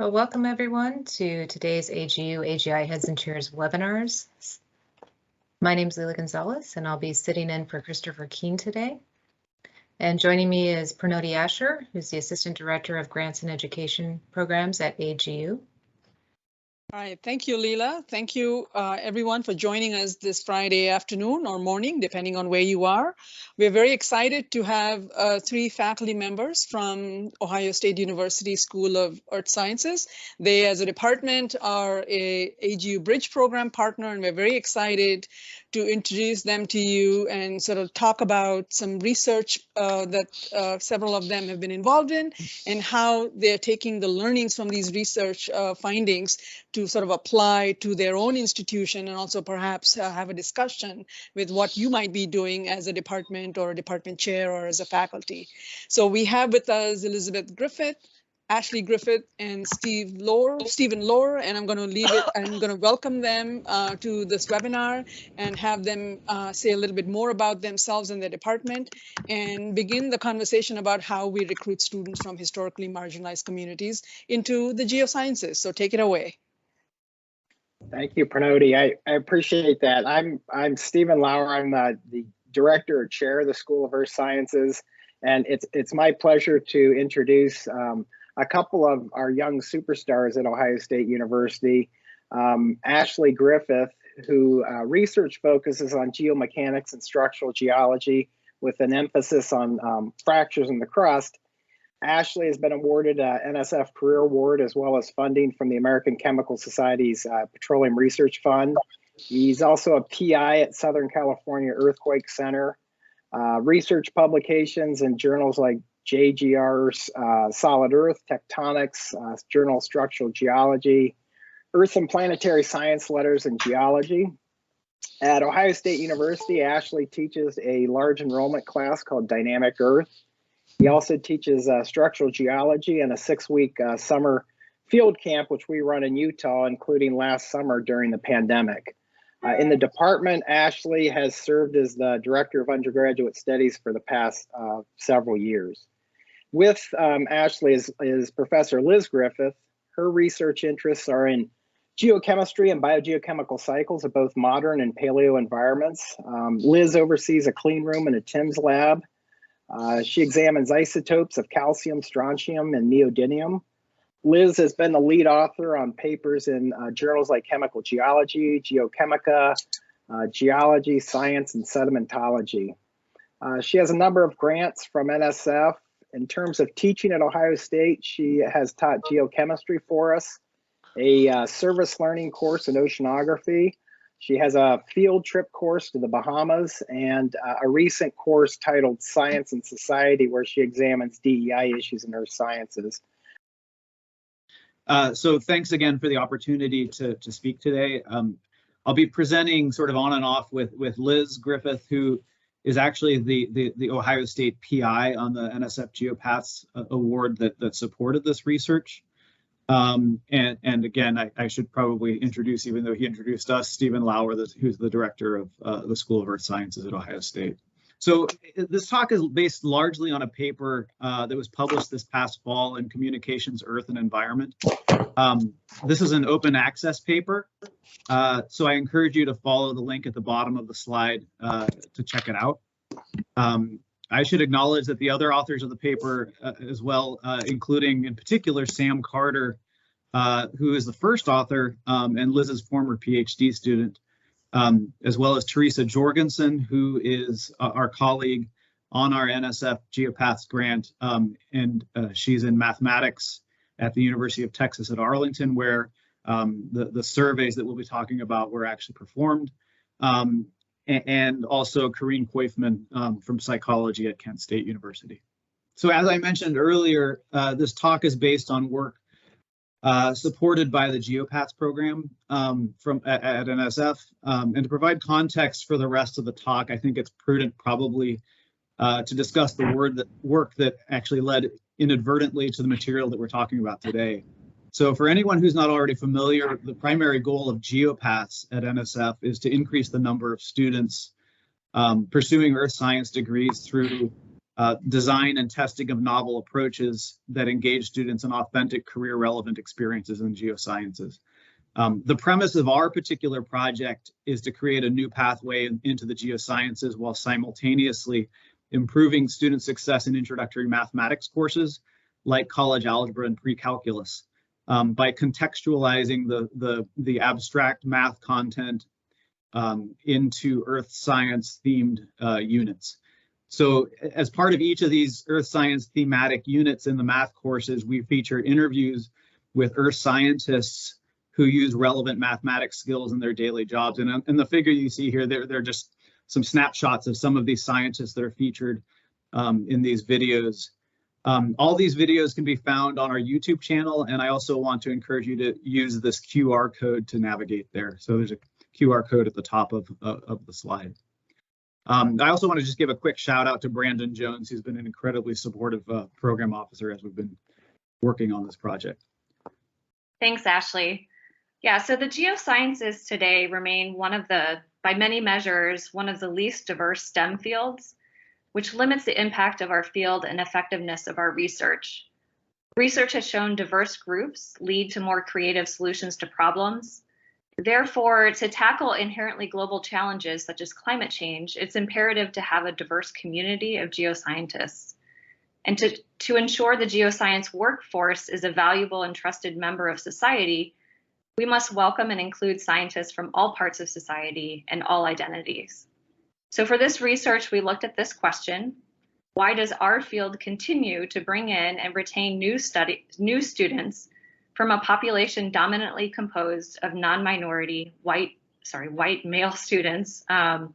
Well, welcome everyone to today's AGU AGI Heads and Chairs webinars. My name is Leila Gonzalez, and I'll be sitting in for Christopher Keene today. And joining me is Pranoti Asher, who's the Assistant Director of Grants and Education Programs at AGU. All right, thank you, Leila. Thank you, everyone, for joining us this Friday afternoon or morning, depending on where you are. We're very excited to have 3 faculty members from Ohio State University School of Earth Sciences. They, as a department, are a AGU Bridge Program partner, and we're very excited to introduce them to you and sort of talk about some research that several of them have been involved in and how they're taking the learnings from these research findings to sort of apply to their own institution, and also perhaps have a discussion with what you might be doing as a department or a department chair or as a faculty. So we have with us Elizabeth Griffith, Ashley Griffith, and Stephen Lohr, and I'm going to welcome them to this webinar and have them say a little bit more about themselves and their department and begin the conversation about how we recruit students from historically marginalized communities into the geosciences. So take it away. Thank you, Pranoti. I appreciate that. I'm Stephen Lohr. I'm the director or chair of the School of Earth Sciences, and it's my pleasure to introduce a couple of our young superstars at Ohio State University. Ashley Griffith, who research focuses on geomechanics and structural geology with an emphasis on fractures in the crust. Ashley has been awarded an NSF Career Award as well as funding from the American Chemical Society's Petroleum Research Fund. He's also a PI at Southern California Earthquake Center. Research publications in journals like JGR's Solid Earth, Tectonics, Journal Structural Geology, Earth and Planetary Science Letters in Geology. At Ohio State University, Ashley teaches a large enrollment class called Dynamic Earth. He also teaches structural geology and a 6-week summer field camp, which we run in Utah, including last summer during the pandemic. In the department, Ashley has served as the Director of Undergraduate Studies for the past several years. With Ashley is Professor Liz Griffith. Her research interests are in geochemistry and biogeochemical cycles of both modern and paleo environments. Liz oversees a clean room and a TIMS lab. She examines isotopes of calcium, strontium, and neodymium. Liz has been the lead author on papers in journals like Chemical Geology, Geochemica, Geology, Science, and Sedimentology. She has a number of grants from NSF. In terms of teaching at Ohio State, she has taught geochemistry for us, a service learning course in oceanography. She has a field trip course to the Bahamas and a recent course titled Science and Society, where she examines DEI issues in earth sciences. So thanks again for the opportunity to speak today. I'll be presenting sort of on and off with Liz Griffith, who is actually the Ohio State PI on the NSF GeoPaths award that supported this research. And again, I should probably introduce, even though he introduced us, Stephen Lohr, who's the director of the School of Earth Sciences at Ohio State. So this talk is based largely on a paper that was published this past fall in Communications, Earth and Environment. This is an open access paper, so I encourage you to follow the link at the bottom of the slide to check it out. I should acknowledge that the other authors of the paper as well, including in particular Sam Carter, who is the first author and Liz's former PhD student, as well as Teresa Jorgensen, who is our colleague on our NSF GeoPaths grant, and she's in mathematics at the University of Texas at Arlington, where the surveys that we'll be talking about were actually performed. And also Corrine Koifman from psychology at Kent State University. So as I mentioned earlier, this talk is based on work supported by the GeoPaths program at NSF. And to provide context for the rest of the talk, I think it's prudent probably to discuss the work that actually led inadvertently to the material that we're talking about today. So for anyone who's not already familiar, the primary goal of GeoPaths at NSF is to increase the number of students pursuing earth science degrees through design and testing of novel approaches that engage students in authentic career relevant experiences in geosciences. The premise of our particular project is to create a new pathway into the geosciences while simultaneously improving student success in introductory mathematics courses like college algebra and pre-calculus by contextualizing the abstract math content into earth science themed units. So as part of each of these earth science thematic units in the math courses, we feature interviews with earth scientists who use relevant mathematics skills in their daily jobs. And in the figure you see here, they're just some snapshots of some of these scientists that are featured in these videos. All these videos can be found on our YouTube channel, and I also want to encourage you to use this QR code to navigate there. So there's a QR code at the top of the slide. I also want to just give a quick shout out to Brandon Jones, who's been an incredibly supportive program officer as we've been working on this project. Thanks, Ashley. Yeah, so the geosciences today remain one of the, by many measures, one of the least diverse STEM fields, which limits the impact of our field and effectiveness of our research. Research has shown diverse groups lead to more creative solutions to problems. Therefore, to tackle inherently global challenges such as climate change, it's imperative to have a diverse community of geoscientists. And to ensure the geoscience workforce is a valuable and trusted member of society, we must welcome and include scientists from all parts of society and all identities. So for this research, we looked at this question: why does our field continue to bring in and retain new students from a population dominantly composed of non-minority white male students, while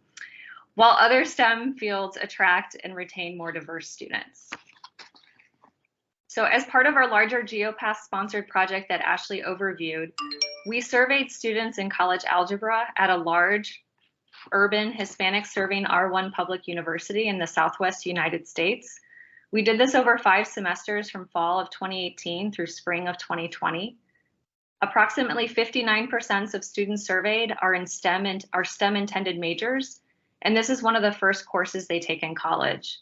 other STEM fields attract and retain more diverse students? So as part of our larger GeoPath sponsored project that Ashley overviewed, we surveyed students in college algebra at a large urban Hispanic serving R1 public university in the Southwest United States. We did this over 5 semesters from fall of 2018 through spring of 2020. Approximately 59% of students surveyed are in STEM and are STEM intended majors, and this is one of the first courses they take in college.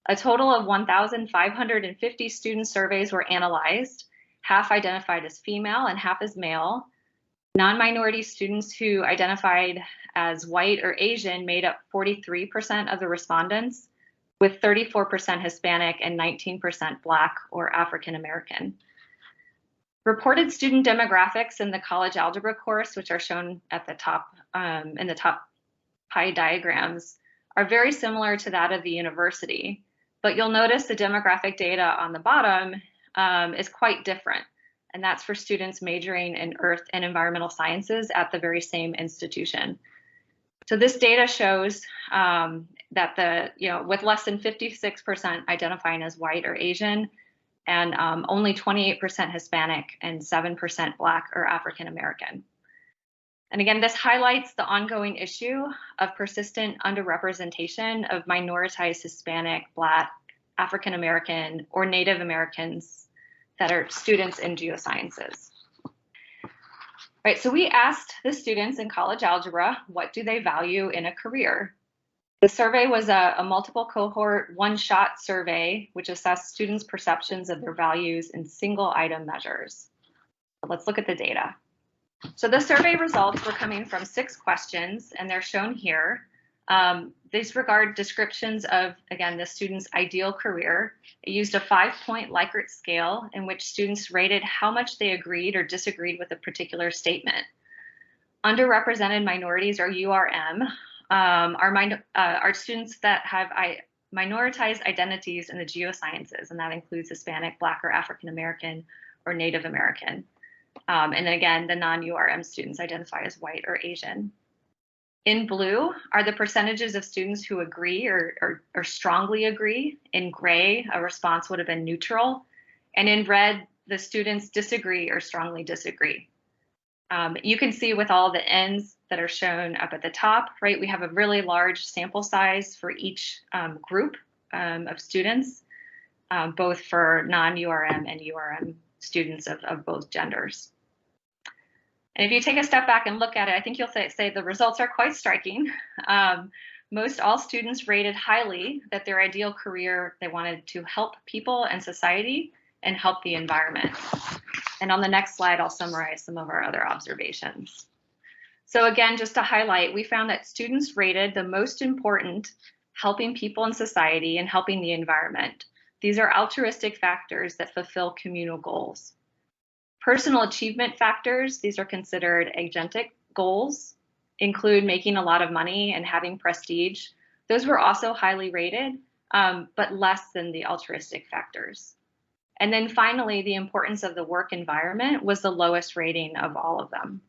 A total of 1,550 student surveys were analyzed, half identified as female and half as male. Non-minority students who identified as white or Asian made up 43% of the respondents, with 34% Hispanic and 19% Black or African American. Reported student demographics in the college algebra course, which are shown at the top in the top pie diagrams, are very similar to that of the university. But you'll notice the demographic data on the bottom is quite different. And that's for students majoring in earth and environmental sciences at the very same institution. So this data shows that with less than 56% identifying as white or Asian, and only 28% Hispanic and 7% Black or African American. And again, this highlights the ongoing issue of persistent underrepresentation of minoritized Hispanic, Black, African American, or Native Americans that are students in geosciences. Right, so we asked the students in college algebra, what do they value in a career? The survey was a multiple cohort, one-shot survey, which assessed students' perceptions of their values in single item measures. Let's look at the data. So the survey results were coming from 6 questions, and they're shown here. These regard descriptions of, again, the student's ideal career. It used a 5-point Likert scale in which students rated how much they agreed or disagreed with a particular statement. Underrepresented minorities, or URM, are students that have minoritized identities in the geosciences, and that includes Hispanic, Black, or African American, or Native American. And again, the non-URM students identify as white or Asian. In blue are the percentages of students who agree or strongly agree. In gray, a response would have been neutral. And in red, the students disagree or strongly disagree. You can see with all the N's that are shown up at the top, right, we have a really large sample size for each group of students, both for non-URM and URM students of both genders. And if you take a step back and look at it, I think you'll say the results are quite striking. most all students rated highly that their ideal career, they wanted to help people and society and help the environment. And on the next slide, I'll summarize some of our other observations. So again, just to highlight, we found that students rated the most important helping people and society and helping the environment. These are altruistic factors that fulfill communal goals. Personal achievement factors, these are considered agentic goals, include making a lot of money and having prestige. Those were also highly rated, but less than the altruistic factors. And then finally, the importance of the work environment was the lowest rating of all of them.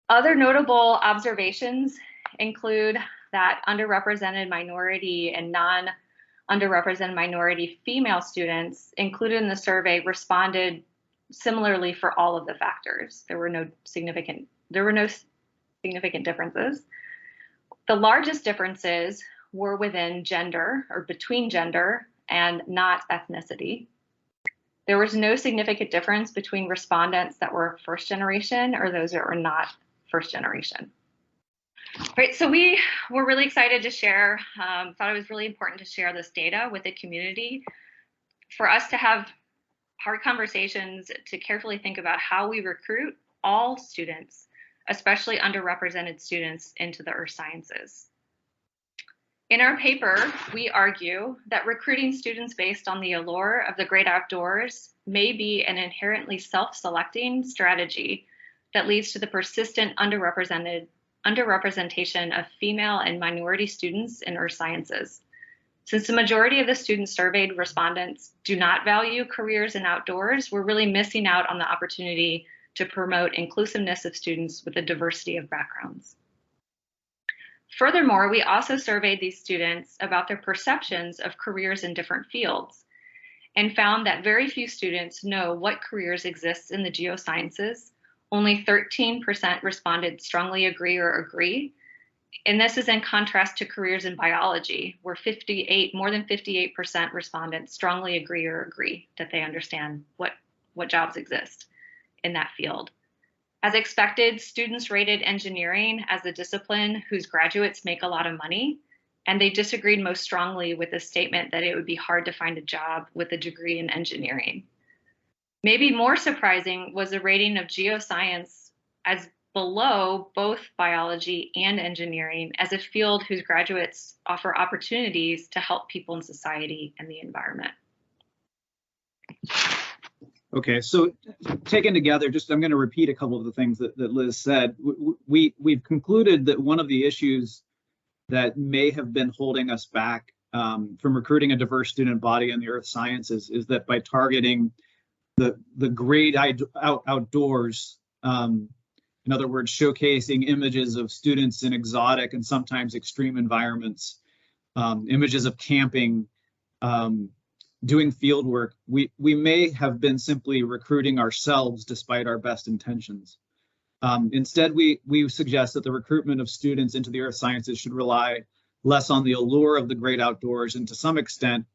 Other notable observations include that underrepresented minority and non-underrepresented minority female students included in the survey responded similarly for all of the factors. There were no significant differences. The largest differences were within gender or between gender and not ethnicity. There was no significant difference between respondents that were first generation or those that were not first generation. Right, so we were really excited to share, thought it was really important to share this data with the community for us to have hard conversations to carefully think about how we recruit all students, especially underrepresented students, into the earth sciences. In our paper, we argue that recruiting students based on the allure of the great outdoors may be an inherently self-selecting strategy that leads to the persistent underrepresentation of female and minority students in earth sciences. Since the majority of the student surveyed respondents do not value careers in outdoors, we're really missing out on the opportunity to promote inclusiveness of students with a diversity of backgrounds. Furthermore, we also surveyed these students about their perceptions of careers in different fields and found that very few students know what careers exist in the geosciences. Only 13% responded strongly agree or agree. And this is in contrast to careers in biology, where more than 58% respondents strongly agree or agree that they understand what jobs exist in that field. As expected, students rated engineering as a discipline whose graduates make a lot of money, and they disagreed most strongly with the statement that it would be hard to find a job with a degree in engineering. Maybe more surprising was the rating of geoscience as below both biology and engineering as a field whose graduates offer opportunities to help people in society and the environment. Okay, so taken together, I'm going to repeat a couple of the things that Liz said. We've concluded that one of the issues that may have been holding us back from recruiting a diverse student body in the earth sciences is that by targeting the great outdoors, in other words, showcasing images of students in exotic and sometimes extreme environments, images of camping, doing field work, we may have been simply recruiting ourselves despite our best intentions. Instead, we suggest that the recruitment of students into the earth sciences should rely less on the allure of the great outdoors and to some extent,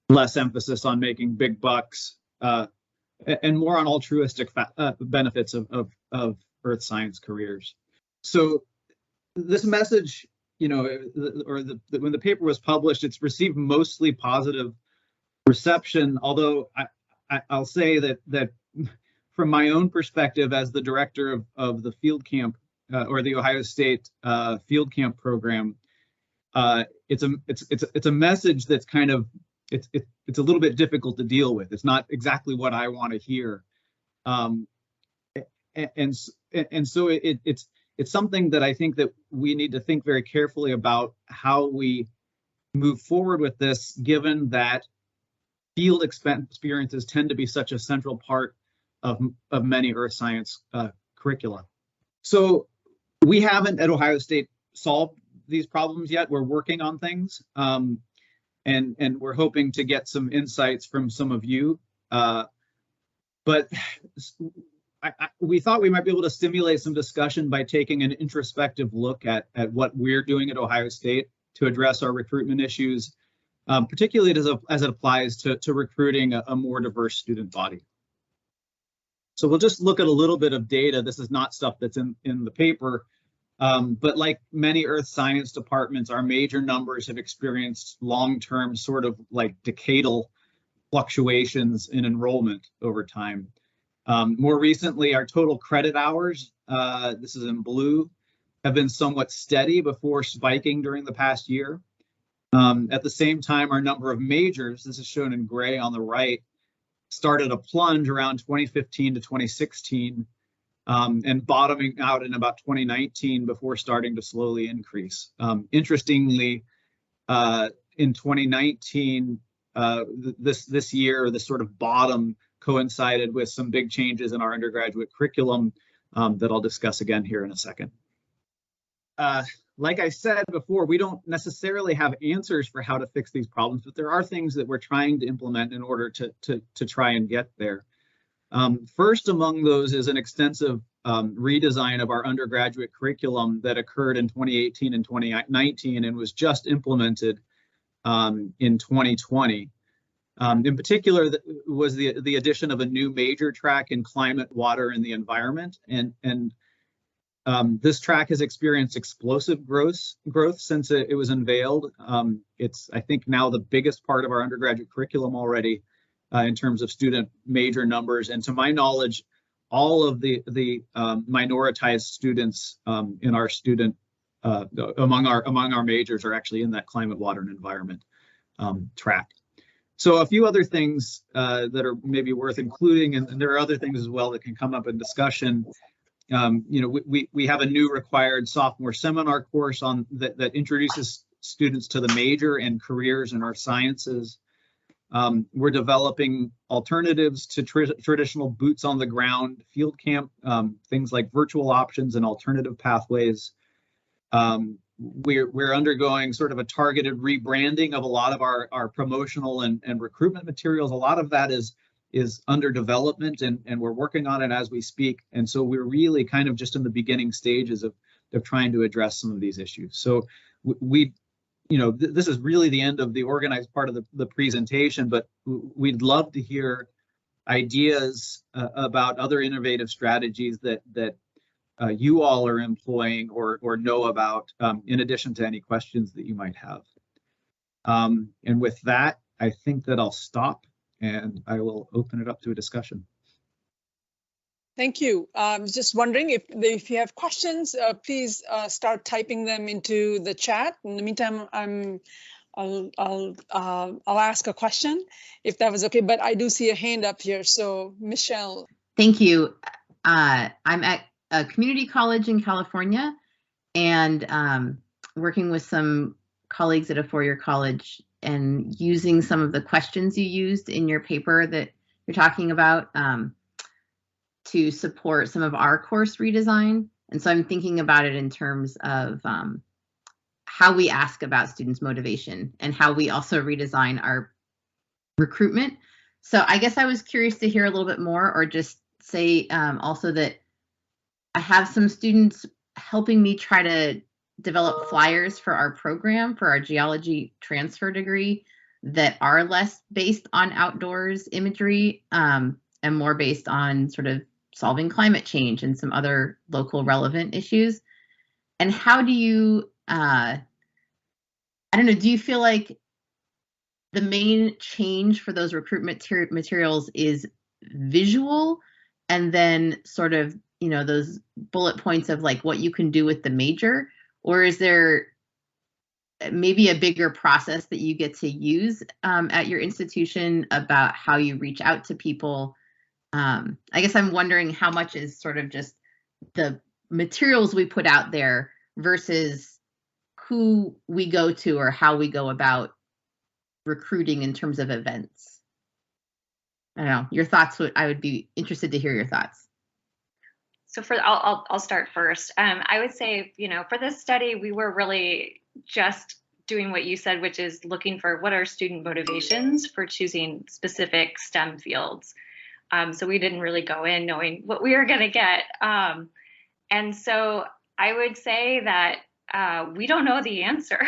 less emphasis on making big bucks and more on altruistic benefits of earth science careers. So this message, when the paper was published, it's received mostly positive reception, although I'll say that from my own perspective as the director of the field camp or the Ohio State field camp program, it's a message that's kind of it's a little bit difficult to deal with. It's not exactly what I want to hear, and so it's something that I think that we need to think very carefully about how we move forward with this, given that field experiences tend to be such a central part of many earth science curricula. So we haven't at Ohio State solved these problems yet. We're working on things. And we're hoping to get some insights from some of you. But we thought we might be able to stimulate some discussion by taking an introspective look at what we're doing at Ohio State to address our recruitment issues, particularly as it applies to recruiting a more diverse student body. So we'll just look at a little bit of data. This is not stuff that's in the paper, But like many earth science departments, our major numbers have experienced long-term sort of like decadal fluctuations in enrollment over time. More recently, our total credit hours, this is in blue, have been somewhat steady before spiking during the past year. At the same time, our number of majors, this is shown in gray on the right, started a plunge around 2015 to 2016, and bottoming out in about 2019 before starting to slowly increase. Interestingly, in 2019, this year, this sort of bottom coincided with some big changes in our undergraduate curriculum that I'll discuss again here in a second. Like I said before, we don't necessarily have answers for how to fix these problems, but there are things that we're trying to implement in order to try and get there. First among those is an extensive redesign of our undergraduate curriculum that occurred in 2018 and 2019 and was just implemented in 2020. In particular, was the addition of a new major track in climate, water, and the environment. And this track has experienced explosive growth since it was unveiled. It's, I think, now the biggest part of our undergraduate curriculum already in terms of student major numbers. And to my knowledge, all of the minoritized students in our student among our majors are actually in that climate, water, and environment track. So a few other things that are maybe worth including, and there are other things as well that can come up in discussion. We have a new required sophomore seminar course on that introduces students to the major and careers in our sciences. We're developing alternatives to traditional boots on the ground field camp, things like virtual options and alternative pathways. We're undergoing sort of a targeted rebranding of a lot of our promotional and recruitment materials. A lot of that is under development, and we're working on it as we speak. And so we're really kind of just in the beginning stages of trying to address some of these issues. So this is really the end of the organized part of the presentation, but we'd love to hear ideas about other innovative strategies that you all are employing or know about, in addition to any questions that you might have. And with that, I think that I'll stop and I will open it up to a discussion. Thank you. Just wondering if you have questions, please start typing them into the chat. In the meantime, I'll ask a question if that was okay. But I do see a hand up here. So Michelle. Thank you. I'm at a community college in California and working with some colleagues at a four-year college and using some of the questions you used in your paper that you're talking about to support some of our course redesign. And so I'm thinking about it in terms of how we ask about students' motivation and how we also redesign our recruitment. So I guess I was curious to hear a little bit more, or just say also that I have some students helping me try to develop flyers for our program, for our geology transfer degree, that are less based on outdoors imagery and more based on sort of solving climate change and some other local relevant issues. And how do you, I don't know, do you feel like the main change for those recruitment materials is visual, and then sort of, those bullet points of like what you can do with the major? Or is there maybe a bigger process that you get to use at your institution about how you reach out to people? I guess I'm wondering how much is sort of just the materials we put out there versus who we go to or how we go about recruiting in terms of events. I don't know, your thoughts. I would be interested to hear your thoughts. So I'll start first. I would say, for this study, we were really just doing what you said, which is looking for what are student motivations for choosing specific STEM fields. So we didn't really go in knowing what we were going to get. And so I would say that we don't know the answer.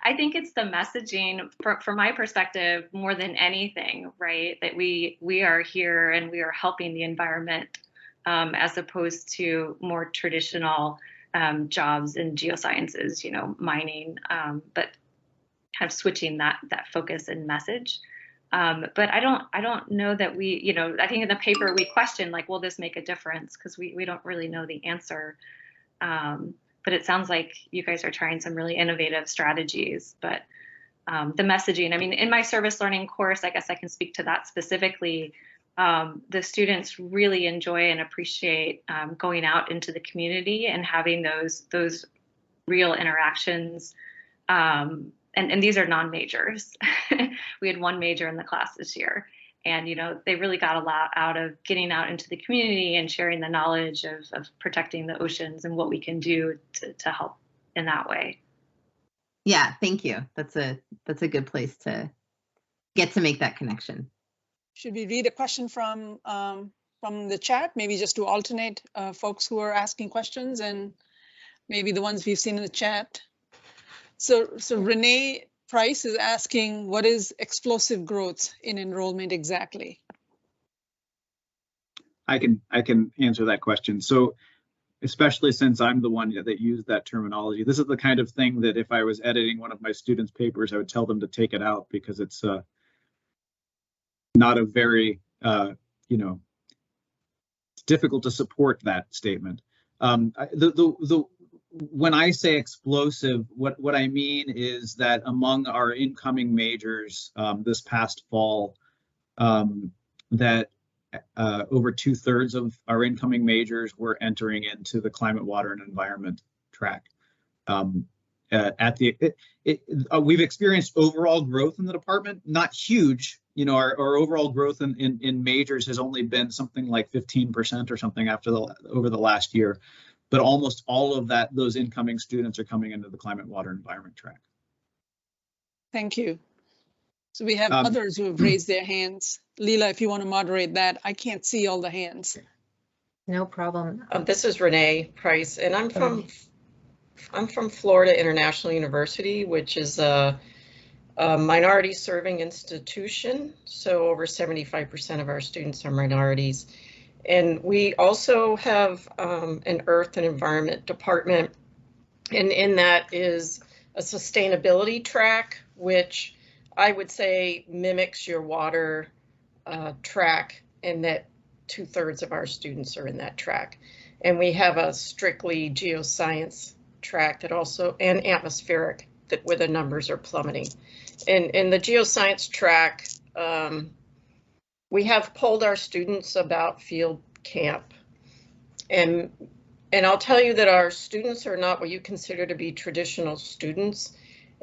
I think it's the messaging, from my perspective, more than anything, right? That we are here and we are helping the environment, as opposed to more traditional jobs in geosciences, you know, mining, but kind of switching that focus and message. But I don't know that we, you know, I think in the paper we questioned, like, will this make a difference? Because we don't really know the answer. But it sounds like you guys are trying some really innovative strategies. But the messaging, I mean, in my service learning course, I guess I can speak to that specifically. The students really enjoy and appreciate going out into the community and having those real interactions. And these are non-majors. We had one major in the class this year. And, you know, they really got a lot out of getting out into the community and sharing the knowledge of protecting the oceans and what we can do to help in that way. Yeah, thank you. That's a good place to get to make that connection. Should we read a question from the chat? Maybe just to alternate folks who are asking questions and maybe the ones we've seen in the chat. So Renee Price is asking, what is explosive growth in enrollment exactly? I can answer that question. So especially since I'm the one that used that terminology, this is the kind of thing that if I was editing one of my students' papers, I would tell them to take it out because it's not a very, you know, it's difficult to support that statement. When I say explosive, what I mean is that among our incoming majors this past fall, that over 2/3 of our incoming majors were entering into the climate, water, and environment track. We've experienced overall growth in the department, not huge. You know, our overall growth in majors has only been something like 15% or something over the last year. But almost all of those incoming students are coming into the climate, water, and environment track. Thank you. So we have others who have raised their hands. Leela, if you want to moderate that, I can't see all the hands. No problem. This is Renee Price, and I'm from Florida International University, which is a minority serving institution. So over 75% of our students are minorities. And we also have an Earth and Environment department, and in that is a sustainability track, which I would say mimics your water track, and that 2/3 of our students are in that track. And we have a strictly geoscience track that also, and atmospheric, where the numbers are plummeting. And in the geoscience track, we have polled our students about field camp, and I'll tell you that our students are not what you consider to be traditional students,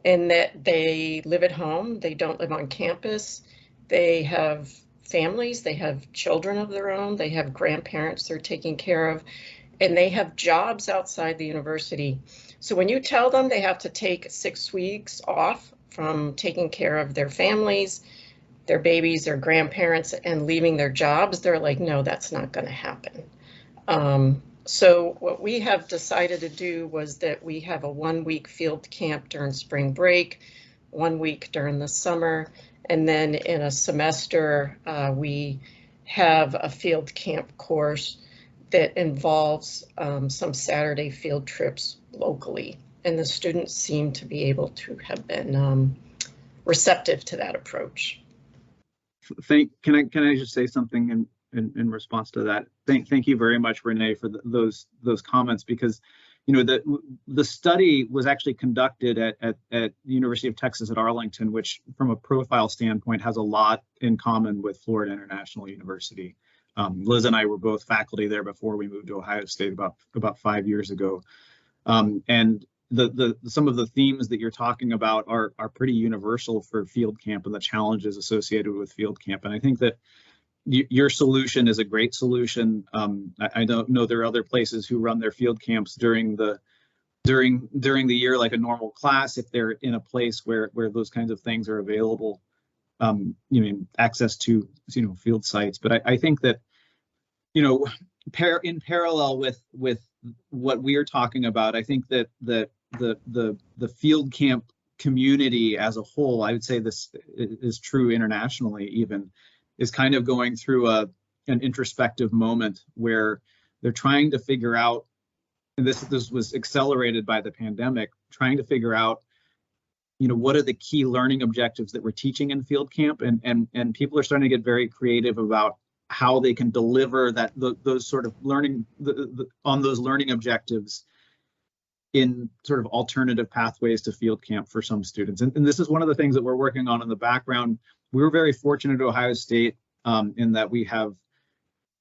in that they live at home, they don't live on campus, they have families, they have children of their own, they have grandparents they're taking care of, and they have jobs outside the university. So when you tell them they have to take 6 weeks off from taking care of their families, their babies, their grandparents, and leaving their jobs, they're like, no, that's not going to happen. So what we have decided to do was that we have a 1-week field camp during spring break, 1 week during the summer, and then in a semester, we have a field camp course that involves some Saturday field trips locally. And the students seem to be able to have been receptive to that approach. Can I just say something in response to that? Thank you very much, Renee, for those comments, because you know the study was actually conducted at the University of Texas at Arlington, which from a profile standpoint has a lot in common with Florida International University. Liz and I were both faculty there before we moved to Ohio State about 5 years ago, and some of the themes that you're talking about are pretty universal for field camp and the challenges associated with field camp. And I think that your solution is a great solution. I don't know there are other places who run their field camps during the year like a normal class, if they're in a place where those kinds of things are available, you know, access to field sites. But I think that, you know, in parallel with what we are talking about, I think that the field camp community as a whole, I would say this is true internationally even, is kind of going through an introspective moment where they're trying to figure out and this was accelerated by the pandemic, trying to figure out, what are the key learning objectives that we're teaching in field camp, and people are starting to get very creative about how they can deliver those sort of learning on those learning objectives in sort of alternative pathways to field camp for some students. And this is one of the things that we're working on in the background. We were very fortunate at Ohio State in that we have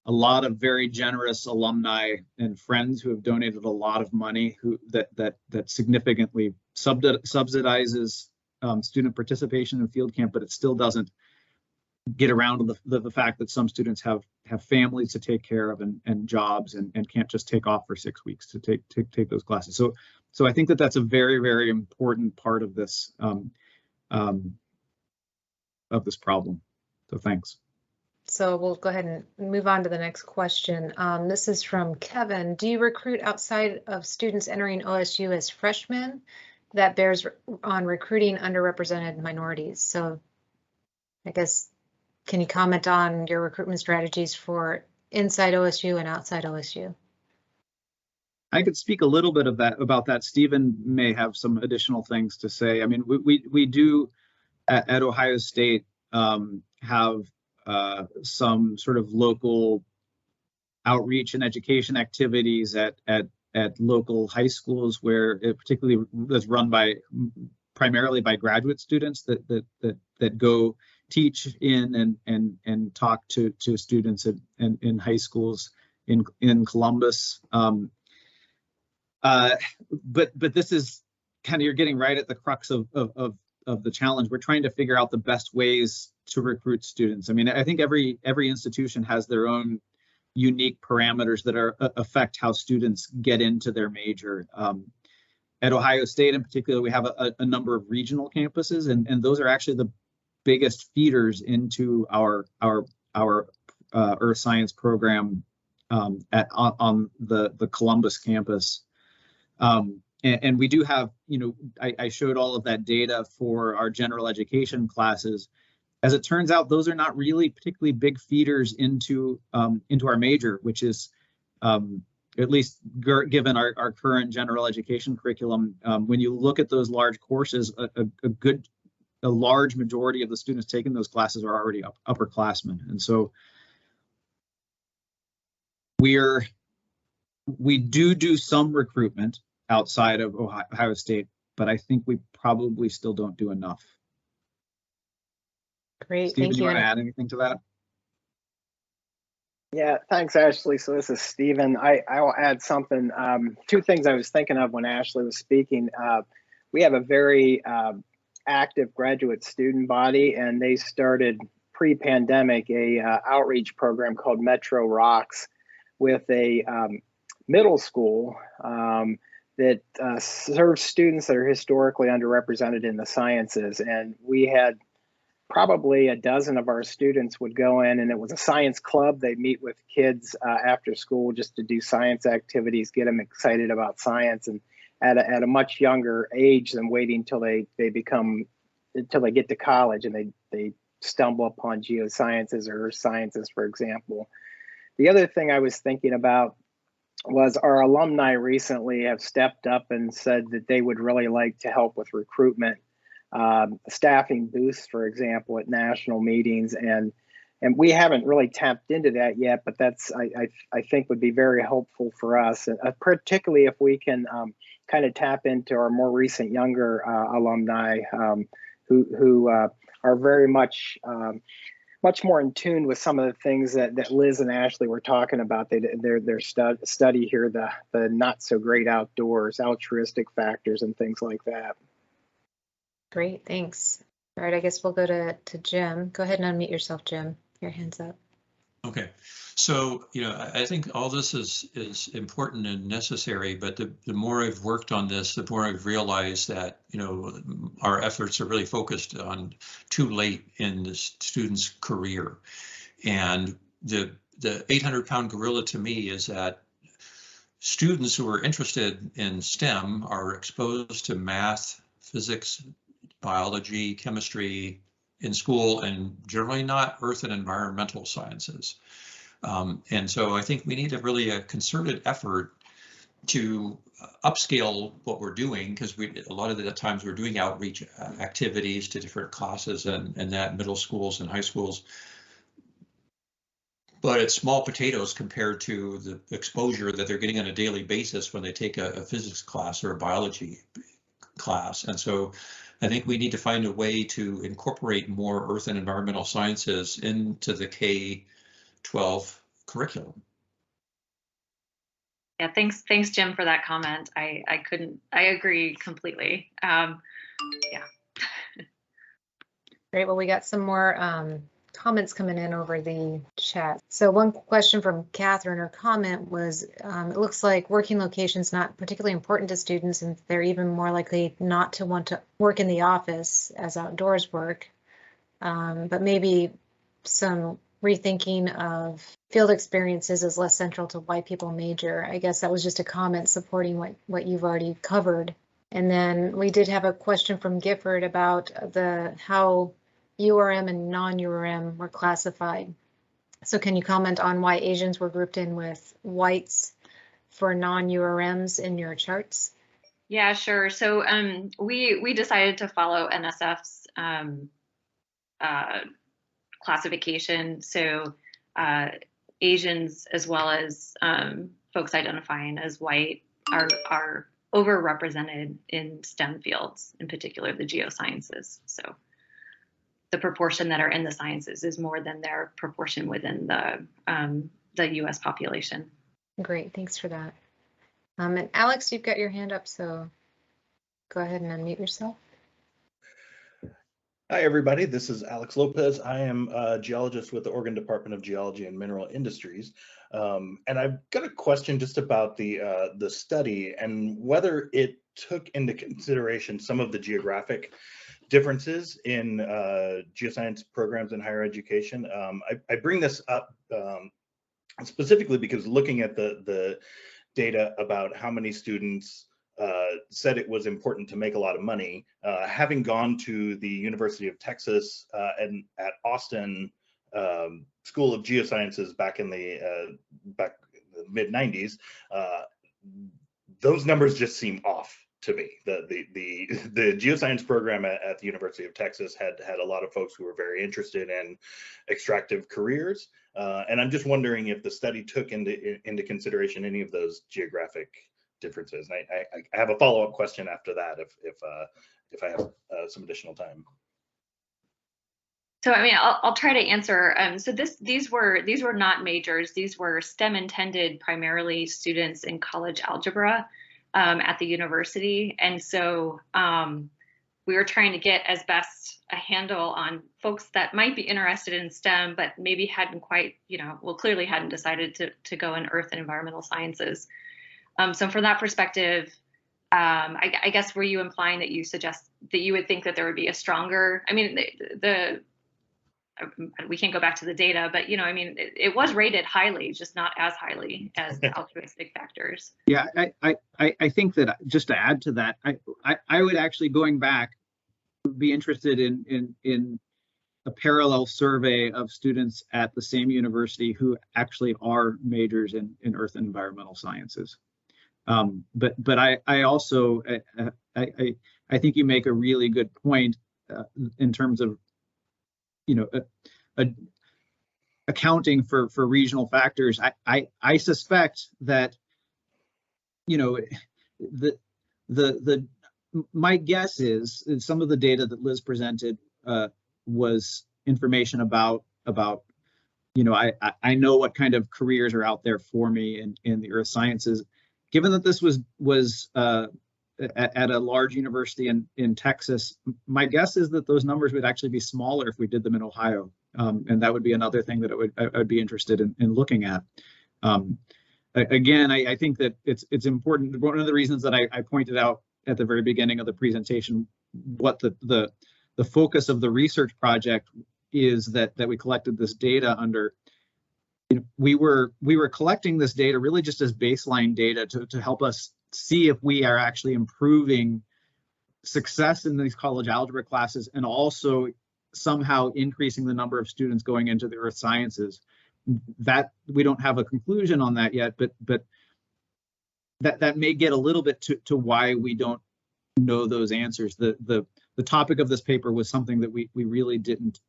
a lot of very generous alumni and friends who have donated a lot of money that significantly subsidizes student participation in field camp, but it still doesn't get around to the fact that some students have families to take care of and jobs and can't just take off for 6 weeks to take those classes. So I think that's a very, very important part of this problem. So thanks. So we'll go ahead and move on to the next question. This is from Kevin. Do you recruit outside of students entering OSU as freshmen? That bears on recruiting underrepresented minorities. So I guess, can you comment on your recruitment strategies for inside OSU and outside OSU? I could speak a little bit about that. Stephen may have some additional things to say. I mean, we do at Ohio State have some sort of local outreach and education activities at local high schools, where it particularly is run primarily by graduate students that go teach in and talk to students in high schools in Columbus. But this is kind of, you're getting right at the crux of the challenge. We're trying to figure out the best ways to recruit students. I mean, I think every institution has their own unique parameters that affect how students get into their major. At Ohio State in particular, we have a number of regional campuses, and those are actually the biggest feeders into our earth science program on the Columbus campus. And we do have, I showed all of that data for our general education classes. As it turns out, those are not really particularly big feeders into our major, which is, at least given our current general education curriculum, when you look at those large courses, a large majority of the students taking those classes are already upperclassmen. And so we do some recruitment outside of Ohio State, but I think we probably still don't do enough. Great, Stephen, thank you. You want to add anything to that? Yeah, thanks, Ashley. So this is Stephen. I will add something. Two things I was thinking of when Ashley was speaking. We have a very active graduate student body, and they started pre-pandemic a outreach program called Metro Rocks with a middle school that serves students that are historically underrepresented in the sciences. And we had probably a dozen of our students would go in, and it was a science club. They meet with kids after school just to do science activities, get them excited about science, and at a much younger age than waiting until they get to college and they stumble upon geosciences or earth sciences, for example. The other thing I was thinking about was our alumni recently have stepped up and said that they would really like to help with recruitment, staffing booths, for example, at national meetings, and we haven't really tapped into that yet, but that's I think would be very helpful for us, particularly if we can kind of tap into our more recent younger alumni who are very much more in tune with some of the things that Liz and Ashley were talking about. Their study here, the not so great outdoors, altruistic factors, and things like that. Great, thanks. All right, I guess we'll go to Jim. Go ahead and unmute yourself, Jim. Your hand's up. Okay. So, I think all this is important and necessary, but the more I've worked on this, the more I've realized that, our efforts are really focused on too late in the student's career. And the 800-pound gorilla to me is that students who are interested in STEM are exposed to math, physics, biology, chemistry in school, and generally not earth and environmental sciences. And so I think we need a concerted effort to upscale what we're doing, because a lot of the times we're doing outreach activities to different classes and that middle schools and high schools. But it's small potatoes compared to the exposure that they're getting on a daily basis when they take a physics class or a biology class. And so I think we need to find a way to incorporate more earth and environmental sciences into the K-12 curriculum. Yeah, thanks, Jim, for that comment. I agree completely. Yeah. Great. Well, we got some more comments coming in over the chat. So one question from Katherine, her comment was, it looks like working location's not particularly important to students, and they're even more likely not to want to work in the office as outdoors work, but maybe some rethinking of field experiences is less central to why people major. I guess that was just a comment supporting what you've already covered. And then we did have a question from Gifford about how URM and non-URM were classified. So can you comment on why Asians were grouped in with whites for non-URMs in your charts? Yeah, sure. So we decided to follow NSF's classification. So Asians, as well as folks identifying as white, are overrepresented in STEM fields, in particular the geosciences. So the proportion that are in the sciences is more than their proportion within the U.S. population. Great, thanks for that. And Alex, you've got your hand up, so go ahead and unmute yourself. Hi, everybody. This is Alex Lopez. I am a geologist with the Oregon Department of Geology and Mineral Industries. And I've got a question just about the study and whether it took into consideration some of the geographic differences in geoscience programs in higher education. I bring this up specifically because looking at the data about how many students said it was important to make a lot of money, having gone to the University of Texas and at Austin School of Geosciences back in the mid-90s, those numbers just seem off to me. The geoscience program at the University of Texas had a lot of folks who were very interested in extractive careers, and I'm just wondering if the study took into consideration any of those geographic differences. And I have a follow-up question after that if I have some additional time. So I mean, I'll try to answer. So these were not majors. These were STEM intended primarily students in college algebra at the university, and so we were trying to get as best a handle on folks that might be interested in STEM, but maybe hadn't quite, clearly hadn't decided to go in earth and environmental sciences. So from that perspective, I guess, were you implying that you suggest that you would think that there would be a stronger, I mean, we can't go back to the data, but, I mean, it was rated highly, just not as highly as the altruistic factors. Yeah, I think that just to add to that, I would actually, going back, be interested in a parallel survey of students at the same university who actually are majors in earth and environmental sciences. But I also I think you make a really good point in terms of accounting for regional factors. I suspect that my guess is some of the data that Liz presented was information about I know what kind of careers are out there for me in the earth sciences. Given that this was at a large university in Texas, my guess is that those numbers would actually be smaller if we did them in Ohio, and that would be another thing that I would be interested in looking at. Again, I think that it's important. One of the reasons that I pointed out at the very beginning of the presentation what the focus of the research project is that we collected this data under. We were collecting this data really just as baseline data to help us see if we are actually improving success in these college algebra classes and also somehow increasing the number of students going into the earth sciences. That we don't have a conclusion on that yet, but that may get a little bit to why we don't know those answers. The topic of this paper was something that we really didn't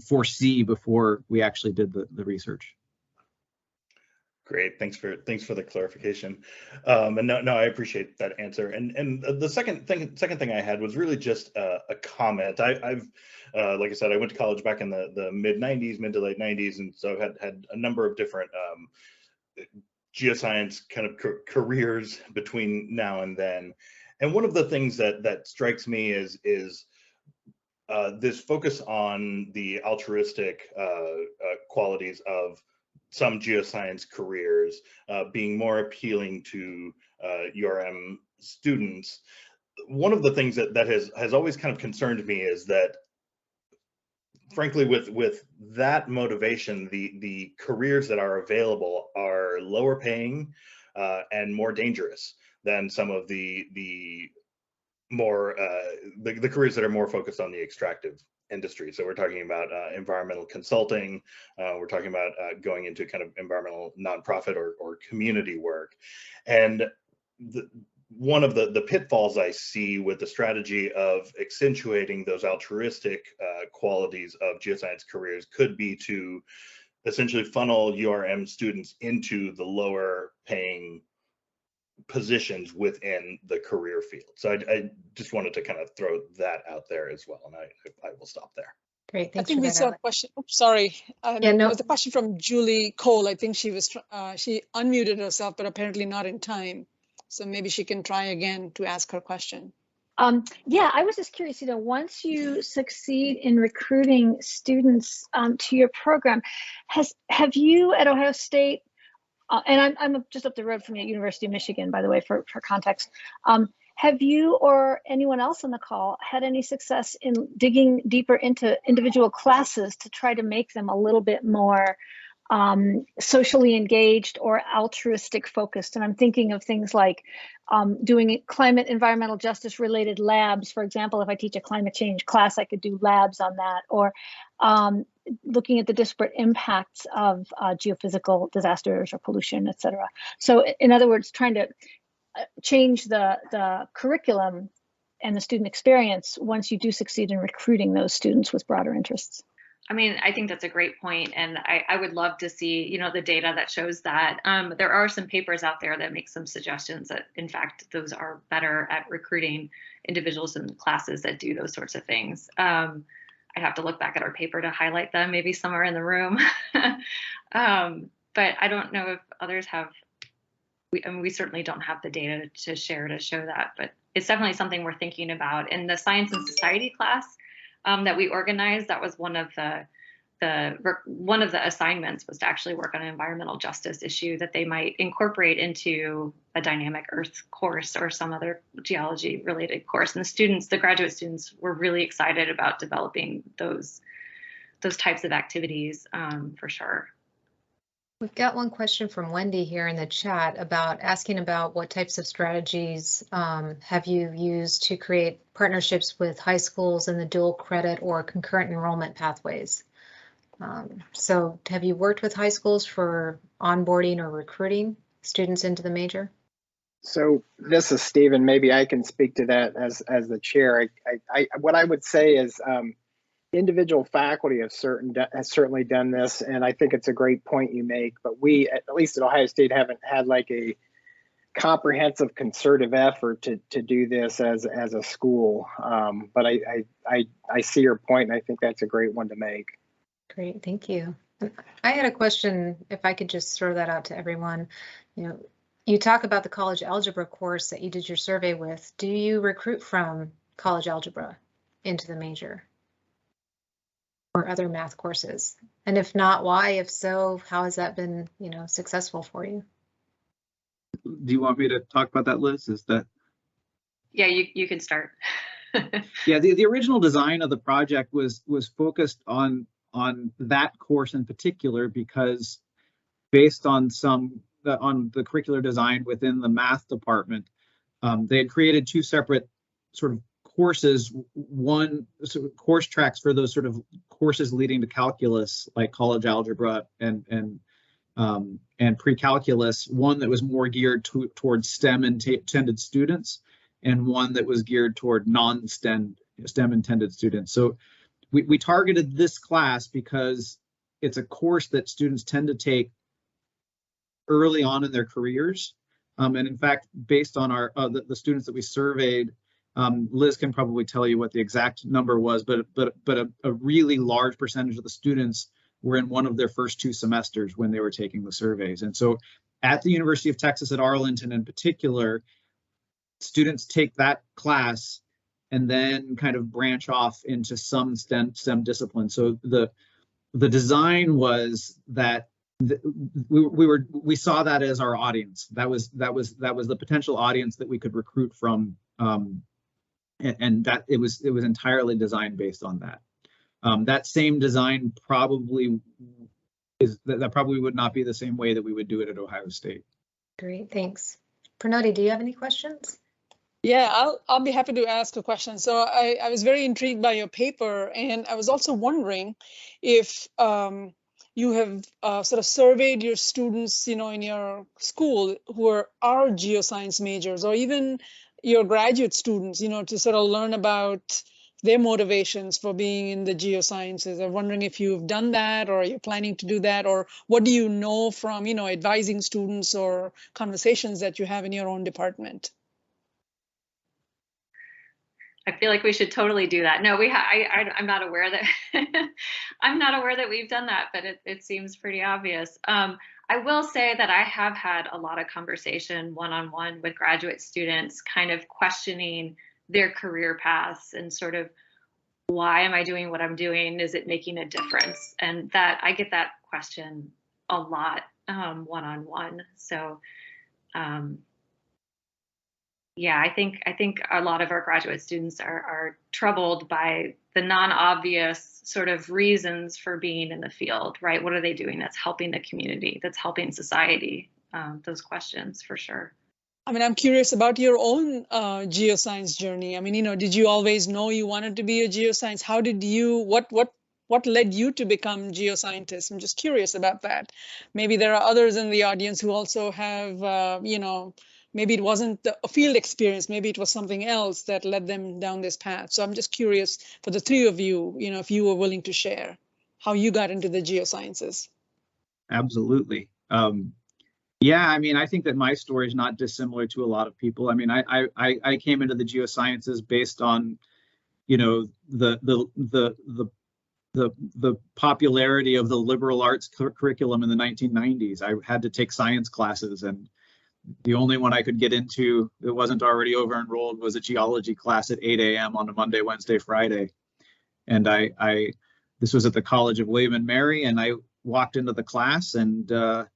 foresee before we actually did the research. Great, thanks for the clarification, and no, I appreciate that answer. And the second thing I had was really just a comment. I've like I said, I went to college back in the mid to late 90s, and so I've had a number of different geoscience kind of careers between now and then. And one of the things that strikes me is this focus on the altruistic qualities of some geoscience careers being more appealing to URM students. One of the things that has always kind of concerned me is that, frankly, with that motivation, the careers that are available are lower paying and more dangerous than some of the more the careers that are more focused on the extractive industry. So we're talking about environmental consulting, we're talking about going into kind of environmental nonprofit or community work. And one of the pitfalls I see with the strategy of accentuating those altruistic qualities of geoscience careers could be to essentially funnel URM students into the lower paying positions within the career field. So I just wanted to kind of throw that out there as well, and I will stop there. Great, thanks. I think we saw a question. Oops, sorry. Yeah, no. It was a question from Julie Cole. I think she unmuted herself, but apparently not in time. So maybe she can try again to ask her question. Yeah, I was just curious, once you succeed in recruiting students to your program, have you at Ohio State, and I'm just up the road from you at University of Michigan, by the way, for context. Have you or anyone else on the call had any success in digging deeper into individual classes to try to make them a little bit more socially engaged or altruistic focused? And I'm thinking of things like doing climate environmental justice related labs. For example, if I teach a climate change class, I could do labs on that, or looking at the disparate impacts of geophysical disasters or pollution, et cetera. So in other words, trying to change the curriculum and the student experience once you do succeed in recruiting those students with broader interests. I mean, I think that's a great point, and I would love to see, the data that shows that. There are some papers out there that make some suggestions that, in fact, those are better at recruiting individuals in classes that do those sorts of things. I'd have to look back at our paper to highlight them, maybe somewhere in the room. But I don't know if others have. We certainly don't have the data to share to show that, but it's definitely something we're thinking about. In the Science and Society class that we organized, that was one of the assignments was to actually work on an environmental justice issue that they might incorporate into a dynamic Earth course or some other geology related course. And the graduate students were really excited about developing those types of activities for sure. We've got one question from Wendy here in the chat asking about what types of strategies have you used to create partnerships with high schools in the dual credit or concurrent enrollment pathways. So have you worked with high schools for onboarding or recruiting students into the major? So this is Stephen. Maybe I can speak to that as the chair. What I would say is individual faculty has certainly done this, and I think it's a great point you make. But we, at least at Ohio State, haven't had like a comprehensive concerted effort to do this as a school. But I see your point, and I think that's a great one to make. Great, thank you. I had a question, if I could just throw that out to everyone. You talk about the college algebra course that you did your survey with. Do you recruit from college algebra into the major or other math courses? And if not, why? If so, how has that been, successful for you? Do you want me to talk about that, Liz? Yeah, you can start. Yeah, the original design of the project was focused on that course in particular, because based on on the curricular design within the math department, they had created two separate sort of courses, course tracks for those sort of courses leading to calculus, like college algebra and and pre-calculus, one that was more geared towards STEM intended students, and one that was geared toward non-STEM intended students. So we targeted this class because it's a course that students tend to take early on in their careers. And in fact, based on our the students that we surveyed, Liz can probably tell you what the exact number was, but a really large percentage of the students were in one of their first 2 semesters when they were taking the surveys. And so at the University of Texas at Arlington in particular, students take that class and then kind of branch off into some STEM discipline. So the design was that we saw that as our audience. That was the potential audience that we could recruit from, and that it was entirely designed based on that. That same design probably that probably would not be the same way that we would do it at Ohio State. Great, thanks. Pranoti, do you have any questions? Yeah, I'll be happy to ask a question. So I was very intrigued by your paper, and I was also wondering if you have sort of surveyed your students, in your school who are geoscience majors, or even your graduate students, to sort of learn about their motivations for being in the geosciences. I'm wondering if you've done that, or you're planning to do that, or what do you know from, advising students or conversations that you have in your own department? I feel like we should totally do that. No, I'm not aware that I'm not aware that we've done that, but it seems pretty obvious. I will say that I have had a lot of conversation one-on-one with graduate students, kind of questioning their career paths and sort of, why am I doing what I'm doing? Is it making a difference? And that I get that question a lot one-on-one. So yeah, I think a lot of our graduate students are troubled by the non-obvious sort of reasons for being in the field, right? What are they doing that's helping the community, that's helping society? Those questions for sure. I mean, I'm curious about your own geoscience journey. I mean, did you always know you wanted to be a geoscience? How did you, what led you to become geoscientist? I'm just curious about that. Maybe there are others in the audience who also have, maybe it wasn't a field experience, maybe it was something else that led them down this path. So I'm just curious for the 3 of you, if you were willing to share how you got into the geosciences. Absolutely. Yeah, I mean, I think that my story is not dissimilar to a lot of people. I mean, I came into the geosciences based on, the popularity of the liberal arts curriculum in the 1990s. I had to take science classes, and the only one I could get into that wasn't already over enrolled was a geology class at 8 a.m. on a Monday, Wednesday, Friday. And this was at the College of William and Mary, and I walked into the class, and the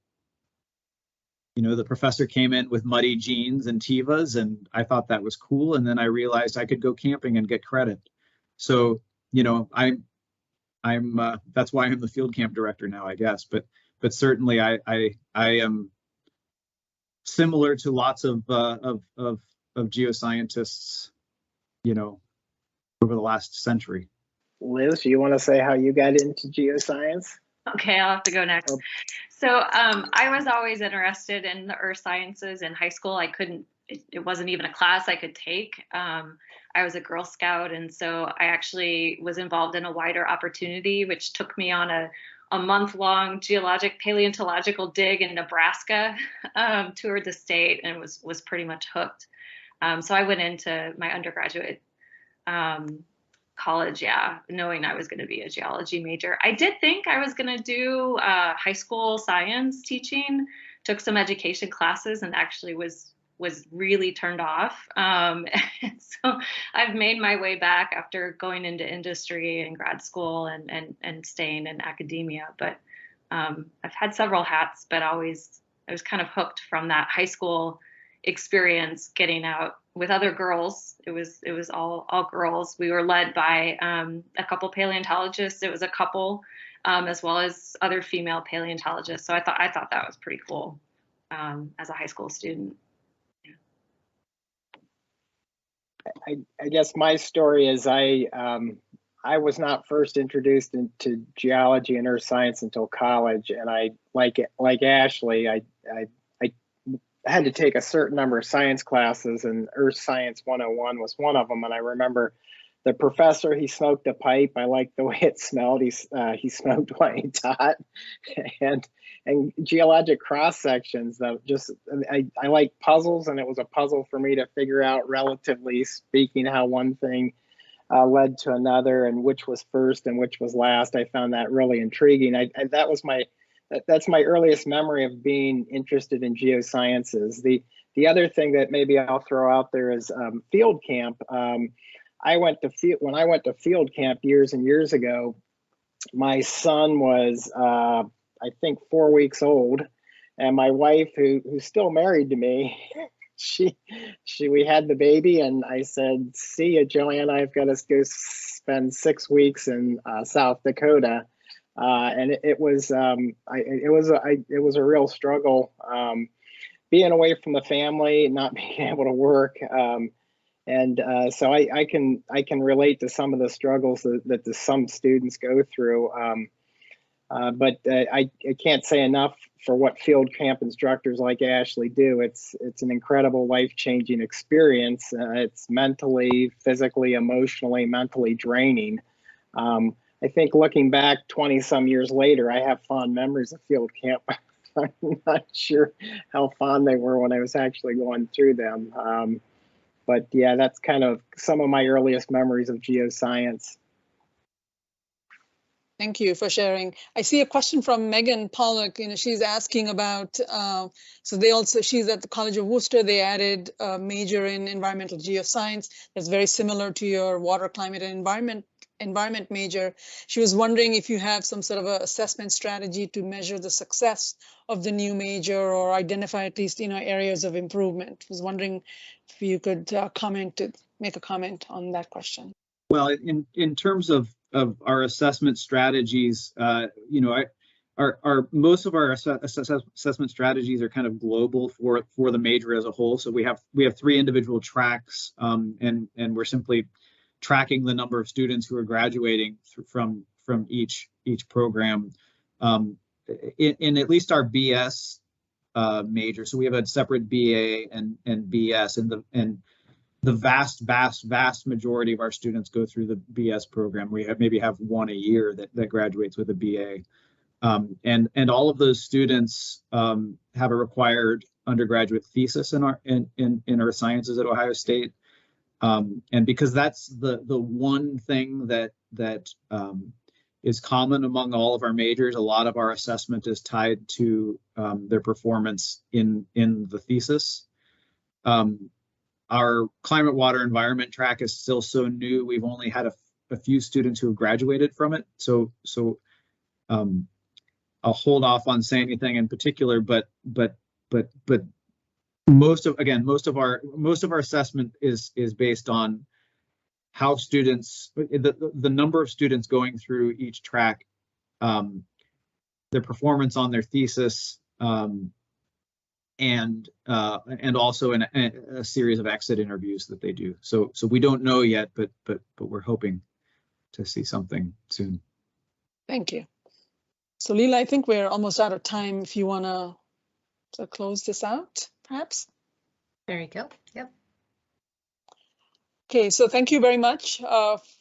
professor came in with muddy jeans and Tevas, and I thought that was cool. And then I realized I could go camping and get credit. So, I'm that's why I'm the field camp director now, I guess. But certainly I am similar to lots of geoscientists, over the last century. Liz, you want to say how you got into geoscience? Okay, I'll have to go next. So I was always interested in the earth sciences in high school. It wasn't even a class I could take. I was a Girl Scout, and so I actually was involved in a wider opportunity, which took me on a month-long geologic paleontological dig in Nebraska, toured the state, and was pretty much hooked. So I went into my undergraduate college, knowing I was going to be a geology major. I did think I was going to do high school science teaching, took some education classes, and actually was really turned off. So I've made my way back after going into industry and grad school and staying in academia. But I've had several hats, but I was kind of hooked from that high school experience, getting out with other girls. It was all girls. We were led by a couple paleontologists. It was a couple, as well as other female paleontologists. So I thought that was pretty cool as a high school student. I guess my story is I I was not first introduced into geology and earth science until college, and I like Ashley, I had to take a certain number of science classes, and Earth Science 101 was one of them. And I remember the professor, he smoked a pipe. I liked the way it smelled. He smoked while he taught, and geologic cross sections. I like puzzles, and it was a puzzle for me to figure out, relatively speaking, how one thing led to another, and which was first and which was last. I found that really intriguing. That's my earliest memory of being interested in geosciences. The other thing that maybe I'll throw out there is field camp. When I went to field camp years and years ago, my son was I think 4 weeks old, and my wife, who's still married to me, we had the baby, and I said, "See ya, Joanne. I've got to go spend 6 weeks in South Dakota." And it was a real struggle, being away from the family, not being able to work, so I can relate to some of the struggles that some students go through. But I can't say enough for what field camp instructors like Ashley do. It's an incredible, life-changing experience. It's mentally, physically, emotionally, mentally draining. I think looking back 20 some years later, I have fond memories of field camp. I'm not sure how fond they were when I was actually going through them. But yeah, that's kind of some of my earliest memories of geoscience. Thank you for sharing. I see a question from Megan Pollock. She's asking about, she's at the College of Worcester. They added a major in environmental geoscience that's very similar to your water, climate, and environment major. She was wondering if you have some sort of a assessment strategy to measure the success of the new major, or identify at least areas of improvement. I was wondering if you could make a comment on that question. Well, in terms of our assessment strategies, most of our assessment strategies are kind of global for the major as a whole. So we have 3 individual tracks, and we're simply tracking the number of students who are graduating from each program. In at least our BS major, so we have a separate BA and BS, and the vast majority of our students go through the BS program. We maybe have one a year that graduates with a BA, and all of those students have a required undergraduate thesis in earth sciences at Ohio State. And because that's the one thing that is common among all of our majors, a lot of our assessment is tied to their performance in the thesis. Our climate, water, environment track is still so new. We've only had a few students who have graduated from it. So I'll hold off on saying anything in particular, but most of our assessment is based on how students, the number of students going through each track, their performance on their thesis, and also in a series of exit interviews that they do. So we don't know yet, but we're hoping to see something soon. Thank you. So Leela, I think we're almost out of time. If you want to close this out, perhaps. There you go. Yep. Okay, so thank you very much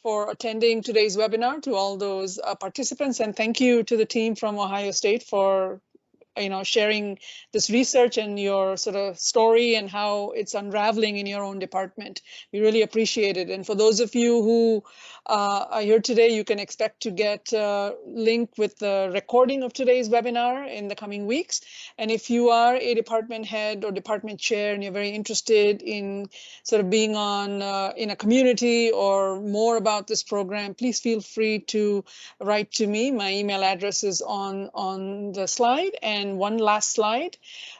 for attending today's webinar, to all those participants, and thank you to the team from Ohio State for sharing this research and your sort of story and how it's unraveling in your own department. We really appreciate it. And for those of you who are here today, you can expect to get a link with the recording of today's webinar in the coming weeks. And if you are a department head or department chair and you're very interested in sort of being on in a community or more about this program, please feel free to write to me. My email address is on the slide, and And one last slide.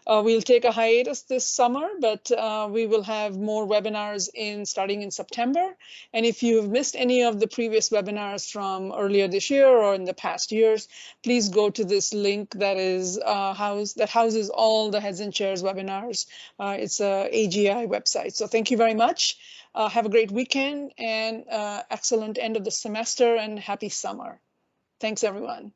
We'll take a hiatus this summer, but we will have more webinars starting in September. And if you've missed any of the previous webinars from earlier this year or in the past years, please go to this link that is houses all the Heads and Chairs webinars. It's a AGI website. So thank you very much. Have a great weekend and excellent end of the semester and happy summer. Thanks, everyone.